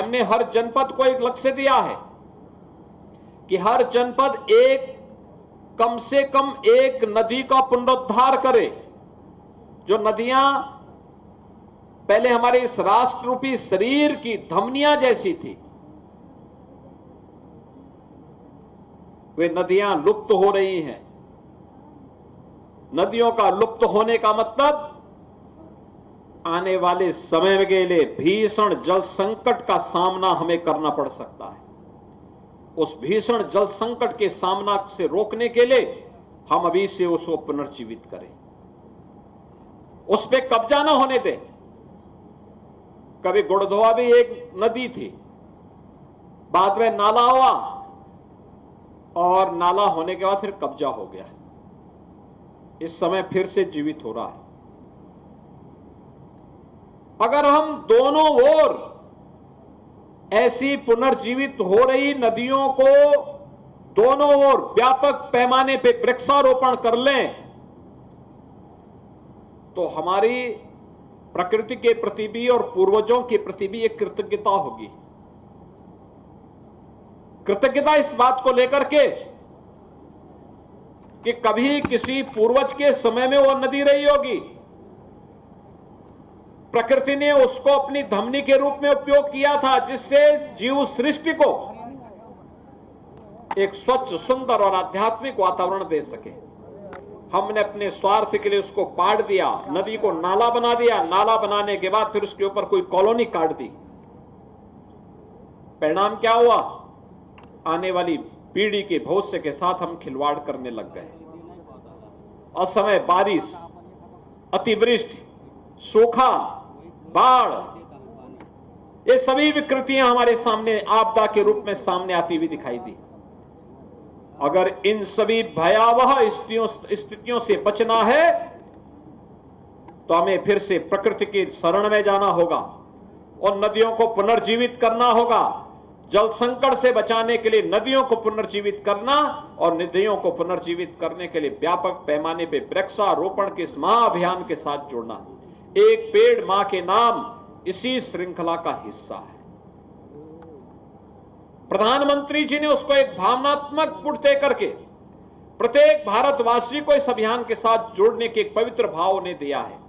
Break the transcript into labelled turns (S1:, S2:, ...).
S1: हमने हर जनपद को एक लक्ष्य दिया है कि हर जनपद कम से कम एक नदी का पुनरुद्धार करे। जो नदियां पहले हमारे इस राष्ट्र रूपी शरीर की धमनियां जैसी थी, वे नदियां लुप्त हो रही हैं। नदियों का लुप्त होने का मतलब आने वाले समय के लिए भीषण जल संकट का सामना हमें करना पड़ सकता है। उस भीषण जल संकट के सामना से रोकने के लिए हम अभी से उसको पुनर्जीवित करें, उस पर कब्जा न होने दें। कभी गुड़धोआ भी एक नदी थी, बाद में नाला हुआ और नाला होने के बाद फिर कब्जा हो गया। इस समय फिर से जीवित हो रहा है। अगर हम दोनों ओर ऐसी पुनर्जीवित हो रही नदियों को दोनों ओर व्यापक पैमाने पे वृक्षारोपण कर लें तो हमारी प्रकृति के प्रति भी और पूर्वजों के प्रति भी एक कृतज्ञता होगी। कृतज्ञता इस बात को लेकर के कि कभी किसी पूर्वज के समय में वो नदी रही होगी, प्रकृति ने उसको अपनी धमनी के रूप में उपयोग किया था, जिससे जीव सृष्टि को एक स्वच्छ, सुंदर और आध्यात्मिक वातावरण दे सके। हमने अपने स्वार्थ के लिए उसको पाड़ दिया, नदी को नाला बना दिया। नाला बनाने के बाद फिर उसके ऊपर कोई कॉलोनी काट दी। परिणाम क्या हुआ? आने वाली पीढ़ी के भविष्य के साथ हम खिलवाड़ करने लग गए। असमय बारिश, अतिवृष्टि, सूखा, बाढ़, ये सभी विकृतियां हमारे सामने आपदा के रूप में सामने आती हुई दिखाई दी। अगर इन सभी भयावह स्थितियों से बचना है तो हमें फिर से प्रकृति की शरण में जाना होगा और नदियों को पुनर्जीवित करना होगा। जल संकट से बचाने के लिए नदियों को पुनर्जीवित करना और नदियों को पुनर्जीवित करने के लिए व्यापक पैमाने पर वृक्षारोपण के इस महाअभियान के साथ जुड़ना। एक पेड़ मां के नाम इसी श्रृंखला का हिस्सा है। प्रधानमंत्री जी ने उसको एक भावनात्मक पुट दे करके प्रत्येक भारतवासी को इस अभियान के साथ जोड़ने के एक पवित्र भाव उन्हें दिया है।